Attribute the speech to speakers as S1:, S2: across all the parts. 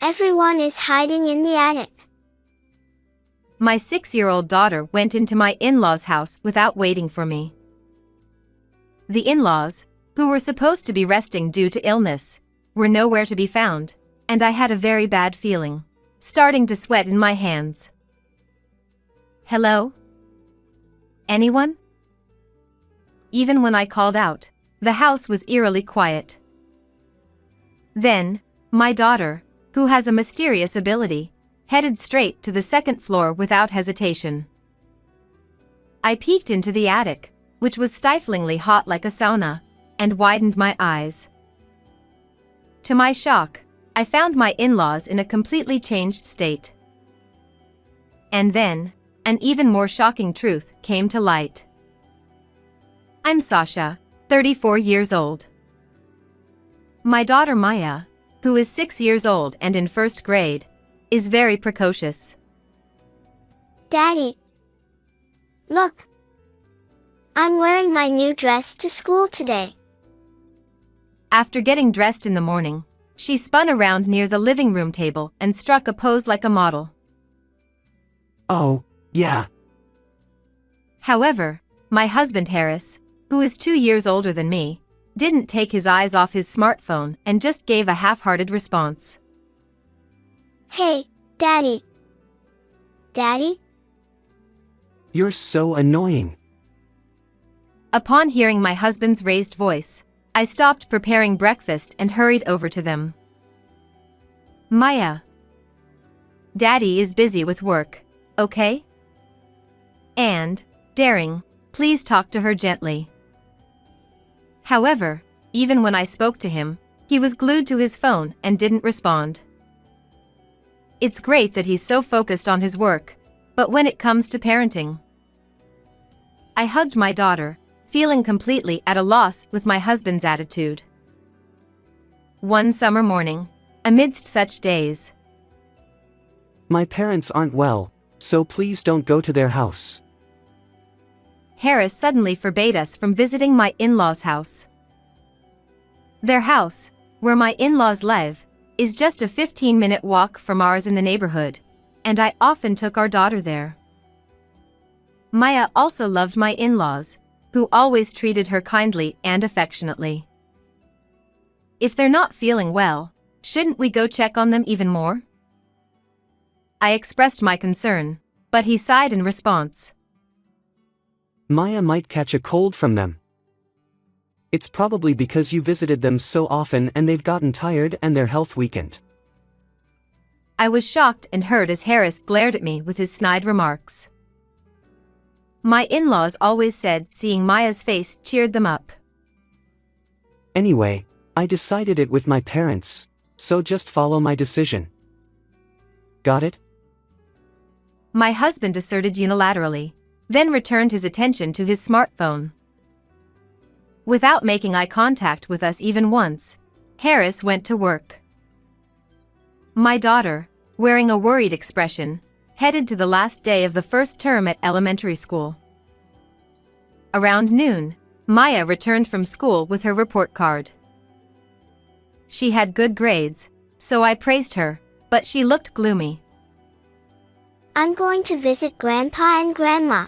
S1: Everyone is hiding in the attic.
S2: My 6-year-old daughter went into my in-laws' house without waiting for me. The in-laws, who were supposed to be resting due to illness, were nowhere to be found, and I had a very bad feeling, starting to sweat in my hands. Hello? Anyone? Even when I called out, the house was eerily quiet. Then, my daughter, who has a mysterious ability, headed straight to the second floor without hesitation. I peeked into the attic, which was stiflingly hot like a sauna, and widened my eyes. To my shock, I found my in-laws in a completely changed state. And then, an even more shocking truth came to light. I'm Sasha, 34 years old. My daughter Maya, who is 6 years old and in first grade, is very precocious.
S1: Daddy, look. I'm wearing my new dress to school today.
S2: After getting dressed in the morning, she spun around near the living room table and struck a pose like a model.
S3: Oh, yeah.
S2: However, my husband Harris, who is 2 years older than me, didn't take his eyes off his smartphone and just gave a half-hearted response.
S1: Hey, Daddy. Daddy?
S3: You're so annoying.
S2: Upon hearing my husband's raised voice, I stopped preparing breakfast and hurried over to them. Maya. Daddy is busy with work, okay? And, daring, please talk to her gently. However, even when I spoke to him, he was glued to his phone and didn't respond. It's great that he's so focused on his work, but when it comes to parenting. I hugged my daughter, feeling completely at a loss with my husband's attitude. One summer morning, amidst such days.
S3: My parents aren't well, so please don't go to their house.
S2: Harris suddenly forbade us from visiting my in-laws' house. Their house, where my in-laws live, is just a 15-minute walk from ours in the neighborhood, and I often took our daughter there. Maya also loved my in-laws, who always treated her kindly and affectionately. If they're not feeling well, shouldn't we go check on them even more? I expressed my concern, but he sighed in response.
S3: Maya might catch a cold from them. It's probably because you visited them so often and they've gotten tired and their health weakened.
S2: I was shocked and hurt as Harris glared at me with his snide remarks. My in-laws always said seeing Maya's face cheered them up.
S3: Anyway, I decided it with my parents, so just follow my decision. Got it?
S2: My husband asserted unilaterally, then returned his attention to his smartphone. Without making eye contact with us even once, Harris went to work. My daughter, wearing a worried expression, headed to the last day of the first term at elementary school. Around noon, Maya returned from school with her report card. She had good grades, so I praised her, but she looked gloomy.
S1: I'm going to visit Grandpa and Grandma.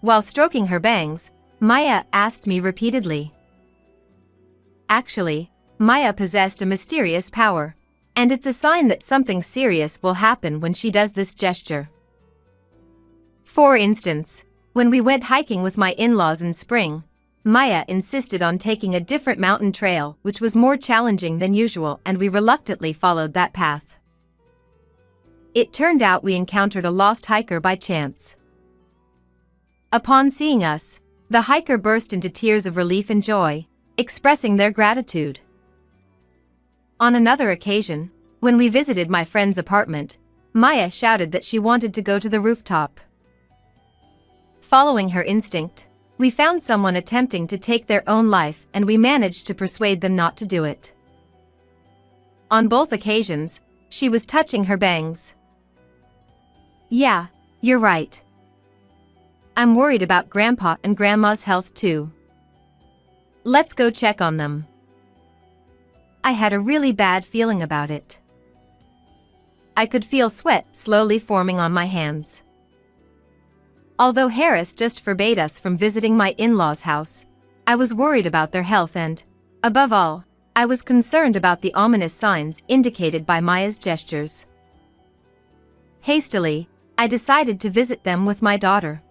S2: While stroking her bangs, Maya asked me repeatedly. Actually, Maya possessed a mysterious power, and it's a sign that something serious will happen when she does this gesture. For instance, when we went hiking with my in-laws in spring, Maya insisted on taking a different mountain trail which was more challenging than usual, and we reluctantly followed that path. It turned out we encountered a lost hiker by chance. Upon seeing us, the hiker burst into tears of relief and joy, expressing their gratitude. On another occasion, when we visited my friend's apartment, Maya shouted that she wanted to go to the rooftop. Following her instinct, we found someone attempting to take their own life and we managed to persuade them not to do it. On both occasions, she was touching her bangs. Yeah, you're right. I'm worried about Grandpa and Grandma's health too. Let's go check on them. I had a really bad feeling about it. I could feel sweat slowly forming on my hands. Although Harris just forbade us from visiting my in-laws' house, I was worried about their health and, above all, I was concerned about the ominous signs indicated by Maya's gestures. Hastily, I decided to visit them with my daughter.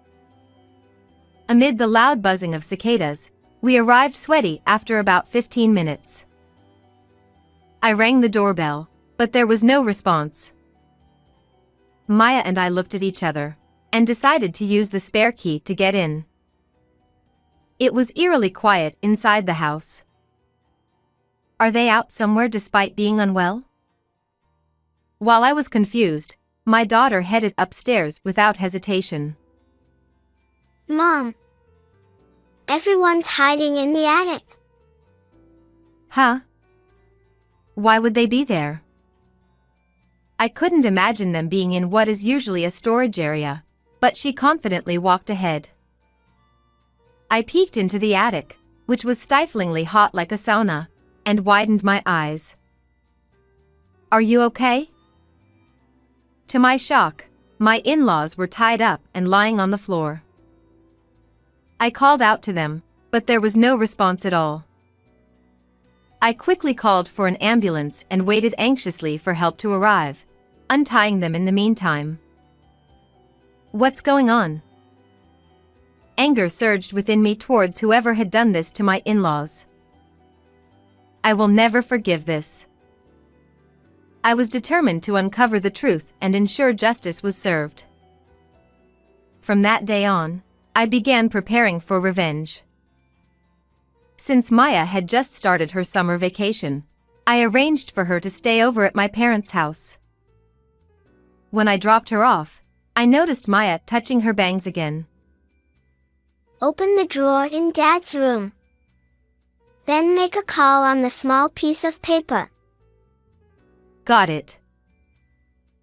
S2: Amid the loud buzzing of cicadas, we arrived sweaty after about 15 minutes. I rang the doorbell, but there was no response. Maya and I looked at each other and decided to use the spare key to get in. It was eerily quiet inside the house. Are they out somewhere despite being unwell? While I was confused, my daughter headed upstairs without hesitation.
S1: Mom, everyone's hiding in the attic.
S2: Huh? Why would they be there? I couldn't imagine them being in what is usually a storage area, but she confidently walked ahead. I peeked into the attic, which was stiflingly hot like a sauna, and widened my eyes. Are you okay? To my shock, my in-laws were tied up and lying on the floor. I called out to them, but there was no response at all. I quickly called for an ambulance and waited anxiously for help to arrive, untying them in the meantime. What's going on? Anger surged within me towards whoever had done this to my in-laws. I will never forgive this. I was determined to uncover the truth and ensure justice was served. From that day on, I began preparing for revenge. Since Maya had just started her summer vacation, I arranged for her to stay over at my parents' house. When I dropped her off, I noticed Maya touching her bangs again.
S1: Open the drawer in Dad's room. Then make a call on the small piece of paper.
S2: Got it.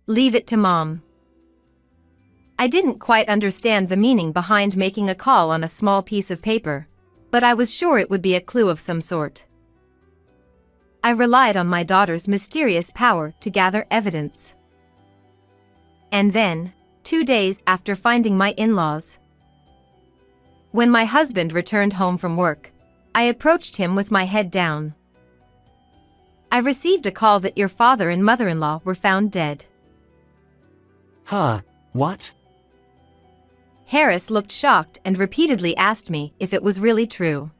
S2: Leave it to Mom. I didn't quite understand the meaning behind making a call on a small piece of paper, but I was sure it would be a clue of some sort. I relied on my daughter's mysterious power to gather evidence. And then, 2 days after finding my in-laws, when my husband returned home from work, I approached him with my head down. I received a call that your father and mother-in-law were found dead.
S3: Huh, what?
S2: Harris looked shocked and repeatedly asked me if it was really true.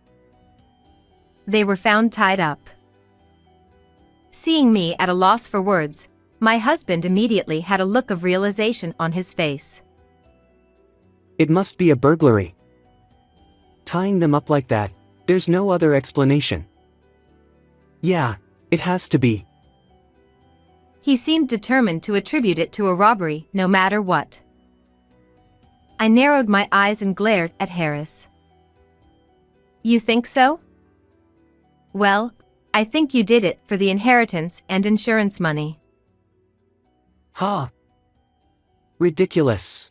S2: They were found tied up. Seeing me at a loss for words, my husband immediately had a look of realization on his face.
S3: It must be a burglary. Tying them up like that, there's no other explanation. Yeah, it has to be.
S2: He seemed determined to attribute it to a robbery no matter what. I narrowed my eyes and glared at Harris. You think so? Well, I think you did it for the inheritance and insurance money.
S3: Huh. Ridiculous.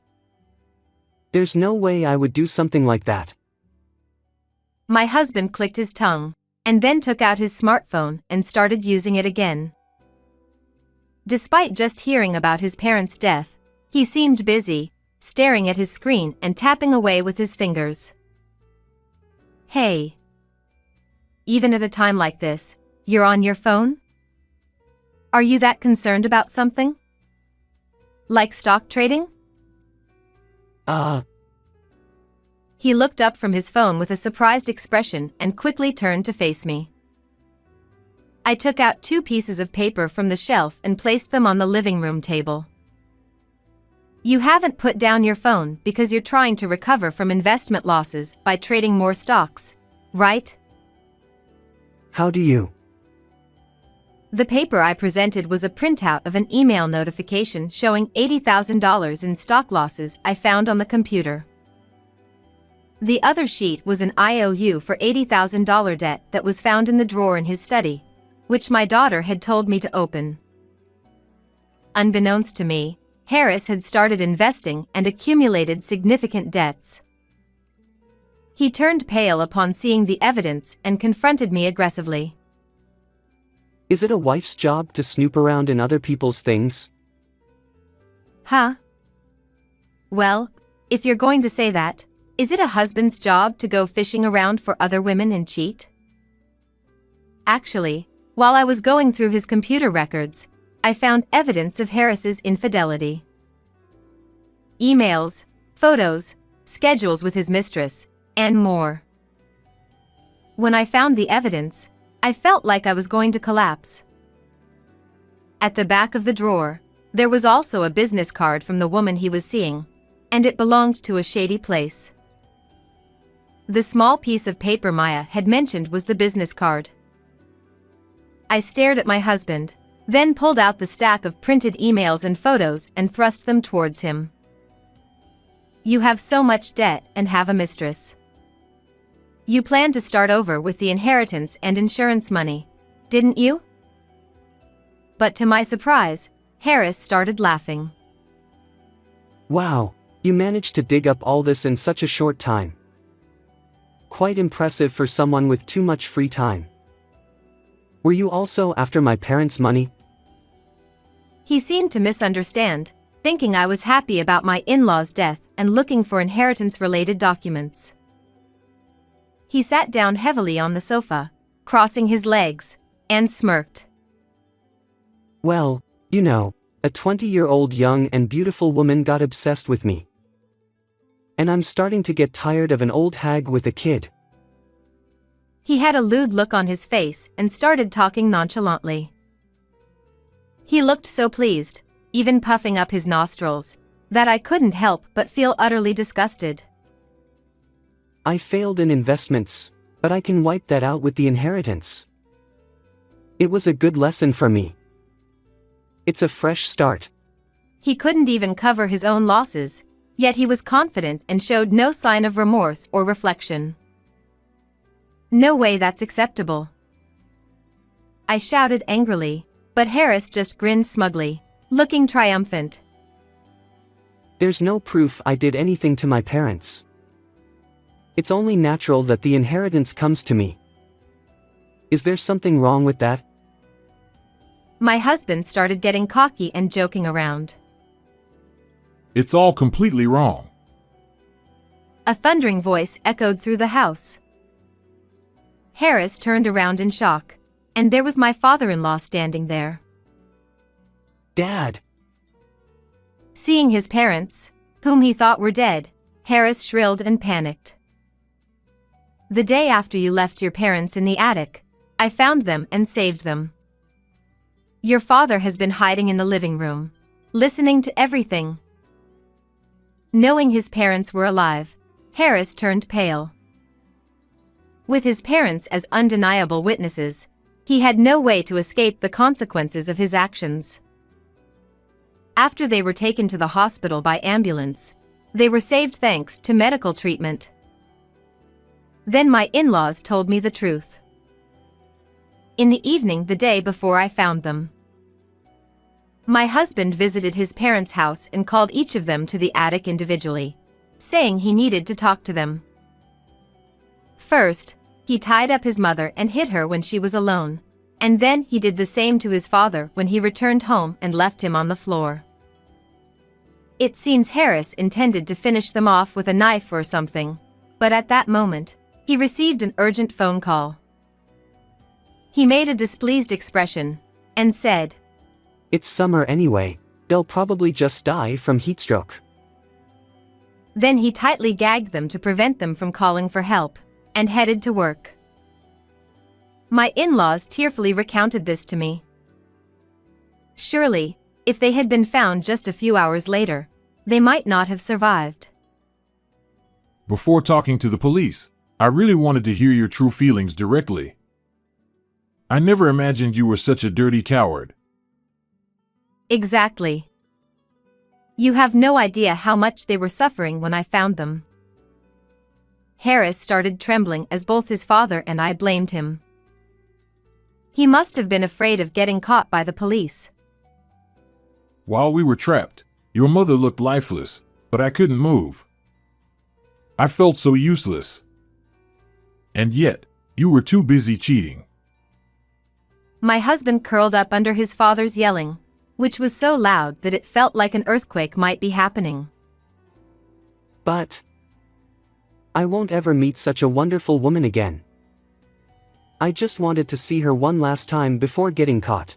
S3: There's no way I would do something like that.
S2: My husband clicked his tongue, and then took out his smartphone and started using it again. Despite just hearing about his parents' death, he seemed busy, staring at his screen and tapping away with his fingers. Hey. Even at a time like this, you're on your phone? Are you that concerned about something? Like stock trading? He looked up from his phone with a surprised expression and quickly turned to face me. I took out 2 pieces of paper from the shelf and placed them on the living room table. You haven't put down your phone because you're trying to recover from investment losses by trading more stocks, right?
S3: How do you?
S2: The paper I presented was a printout of an email notification showing $80,000 in stock losses I found on the computer. The other sheet was an IOU for $80,000 debt that was found in the drawer in his study, which my daughter had told me to open. Unbeknownst to me, Harris had started investing and accumulated significant debts. He turned pale upon seeing the evidence and confronted me aggressively.
S3: Is it a wife's job to snoop around in other people's things?
S2: Huh? Well, if you're going to say that, is it a husband's job to go fishing around for other women and cheat? Actually, while I was going through his computer records, I found evidence of Harris's infidelity. Emails, photos, schedules with his mistress, and more. When I found the evidence, I felt like I was going to collapse. At the back of the drawer, there was also a business card from the woman he was seeing, and it belonged to a shady place. The small piece of paper Maya had mentioned was the business card. I stared at my husband, then pulled out the stack of printed emails and photos and thrust them towards him. You have so much debt and have a mistress. You planned to start over with the inheritance and insurance money, didn't you? But to my surprise, Harris started laughing.
S3: Wow, you managed to dig up all this in such a short time. Quite impressive for someone with too much free time. Were you also after my parents' money?
S2: He seemed to misunderstand, thinking I was happy about my in-laws' death and looking for inheritance-related documents. He sat down heavily on the sofa, crossing his legs, and smirked.
S3: Well, you know, a 20-year-old young and beautiful woman got obsessed with me. And I'm starting to get tired of an old hag with a kid.
S2: He had a lewd look on his face and started talking nonchalantly. He looked so pleased, even puffing up his nostrils, that I couldn't help but feel utterly disgusted.
S3: I failed in investments, but I can wipe that out with the inheritance. It was a good lesson for me. It's a fresh start.
S2: He couldn't even cover his own losses, yet he was confident and showed no sign of remorse or reflection. No way that's acceptable. I shouted angrily, but Harris just grinned smugly, looking triumphant.
S3: There's no proof I did anything to my parents. It's only natural that the inheritance comes to me. Is there something wrong with that?
S2: My husband started getting cocky and joking around.
S4: It's all completely wrong.
S2: A thundering voice echoed through the house. Harris turned around in shock, and there was my father-in-law standing there.
S3: Dad!
S2: Seeing his parents, whom he thought were dead, Harris shrilled and panicked. The day after you left your parents in the attic, I found them and saved them. Your father has been hiding in the living room, listening to everything. Knowing his parents were alive, Harris turned pale. With his parents as undeniable witnesses, he had no way to escape the consequences of his actions. After they were taken to the hospital by ambulance, they were saved thanks to medical treatment. Then my in-laws told me the truth. In the evening the day before I found them, my husband visited his parents' house and called each of them to the attic individually, saying he needed to talk to them. First, he tied up his mother and hid her when she was alone, and then he did the same to his father when he returned home and left him on the floor. It seems Harris intended to finish them off with a knife or something, but at that moment, he received an urgent phone call. He made a displeased expression and said,
S3: It's summer anyway, they'll probably just die from heatstroke.
S2: Then he tightly gagged them to prevent them from calling for help, and headed to work. My in-laws tearfully recounted this to me. Surely, if they had been found just a few hours later, they might not have survived.
S4: Before talking to the police, I really wanted to hear your true feelings directly. I never imagined you were such a dirty coward.
S2: Exactly. You have no idea how much they were suffering when I found them. Harris started trembling as both his father and I blamed him. He must have been afraid of getting caught by the police.
S4: While we were trapped, your mother looked lifeless, but I couldn't move. I felt so useless. And yet, you were too busy cheating.
S2: My husband curled up under his father's yelling, which was so loud that it felt like an earthquake might be happening.
S3: But I won't ever meet such a wonderful woman again. I just wanted to see her one last time before getting caught.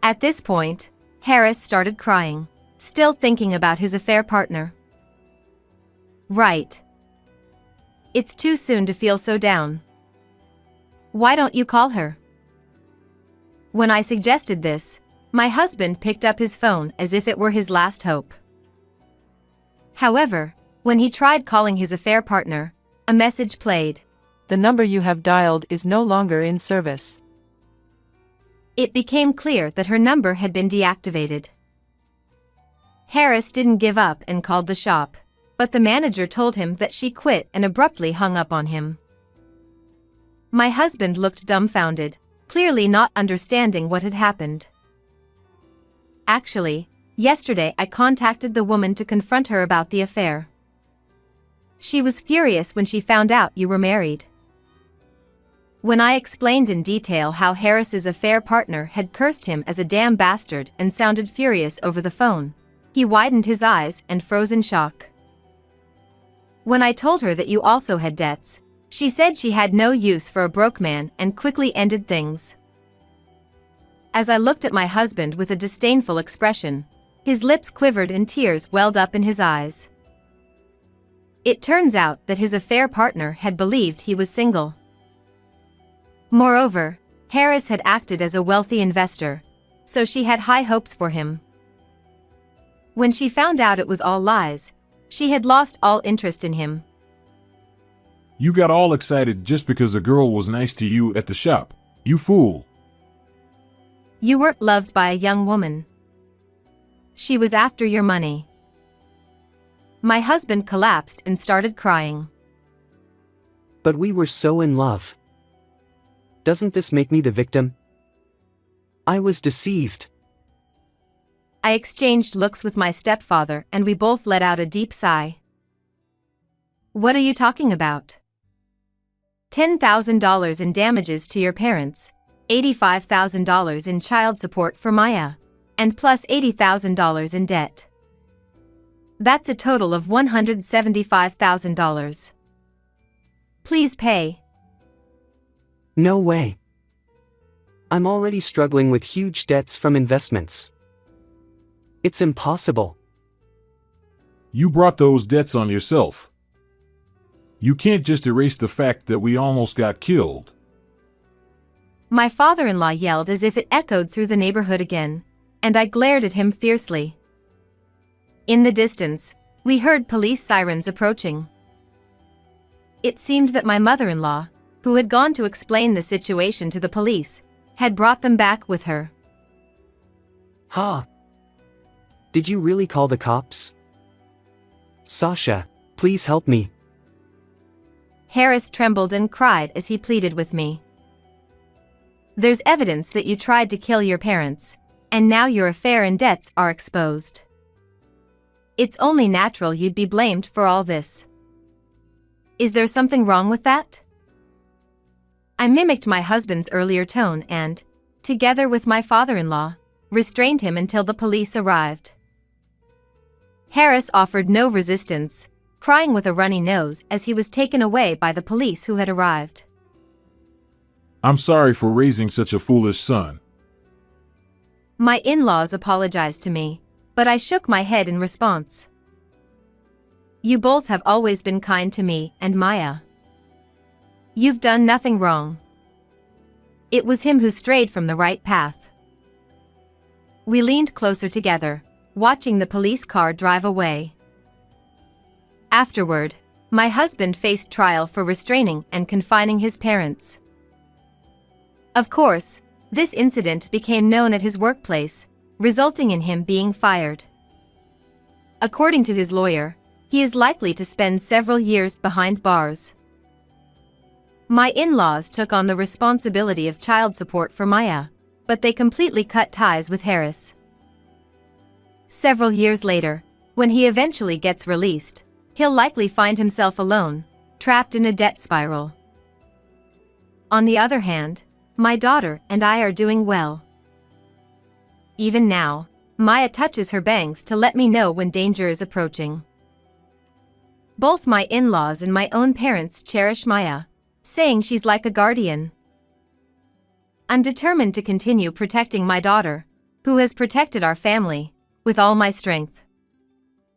S2: At this point, Harris started crying, still thinking about his affair partner. Right. It's too soon to feel so down. Why don't you call her? When I suggested this, my husband picked up his phone as if it were his last hope. However, when he tried calling his affair partner, a message played.
S5: The number you have dialed is no longer in service.
S2: It became clear that her number had been deactivated. Harris didn't give up and called the shop, but the manager told him that she quit and abruptly hung up on him. My husband looked dumbfounded, clearly not understanding what had happened. Actually, yesterday I contacted the woman to confront her about the affair. She was furious when she found out you were married. When I explained in detail how Harris's affair partner had cursed him as a damn bastard and sounded furious over the phone, he widened his eyes and froze in shock. When I told her that you also had debts, she said she had no use for a broke man and quickly ended things. As I looked at my husband with a disdainful expression, his lips quivered and tears welled up in his eyes. It turns out that his affair partner had believed he was single. Moreover, Harris had acted as a wealthy investor, so she had high hopes for him. When she found out it was all lies, she had lost all interest in him.
S4: You got all excited just because a girl was nice to you at the shop. You fool.
S2: You weren't loved by a young woman. She was after your money. My husband collapsed and started crying.
S3: But we were so in love. Doesn't this make me the victim? I was deceived.
S2: I exchanged looks with my stepfather and we both let out a deep sigh. What are you talking about? $10,000 in damages to your parents, $85,000 in child support for Maya, and plus $80,000 in debt. That's a total of $175,000. Please pay.
S3: No way. I'm already struggling with huge debts from investments. It's impossible.
S4: You brought those debts on yourself. You can't just erase the fact that we almost got killed.
S2: My father-in-law yelled as if it echoed through the neighborhood again, and I glared at him fiercely. In the distance, we heard police sirens approaching. It seemed that my mother-in-law, who had gone to explain the situation to the police, had brought them back with her.
S3: Ha! Did you really call the cops? Sasha, please help me.
S2: Harris trembled and cried as he pleaded with me. There's evidence that you tried to kill your parents, and now your affair and debts are exposed. It's only natural you'd be blamed for all this. Is there something wrong with that? I mimicked my husband's earlier tone and, together with my father-in-law, restrained him until the police arrived. Harris offered no resistance, crying with a runny nose as he was taken away by the police who had arrived.
S4: I'm sorry for raising such a foolish son.
S2: My in-laws apologized to me, but I shook my head in response. You both have always been kind to me and Maya. You've done nothing wrong. It was him who strayed from the right path. We leaned closer together, watching the police car drive away. Afterward, my husband faced trial for restraining and confining his parents. Of course, this incident became known at his workplace, resulting in him being fired. According to his lawyer, he is likely to spend several years behind bars. My in-laws took on the responsibility of child support for Maya, but they completely cut ties with Harris. Several years later, when he eventually gets released, he'll likely find himself alone, trapped in a debt spiral. On the other hand, my daughter and I are doing well. Even now, Maya touches her bangs to let me know when danger is approaching. Both my in-laws and my own parents cherish Maya, saying she's like a guardian. I'm determined to continue protecting my daughter, who has protected our family, with all my strength.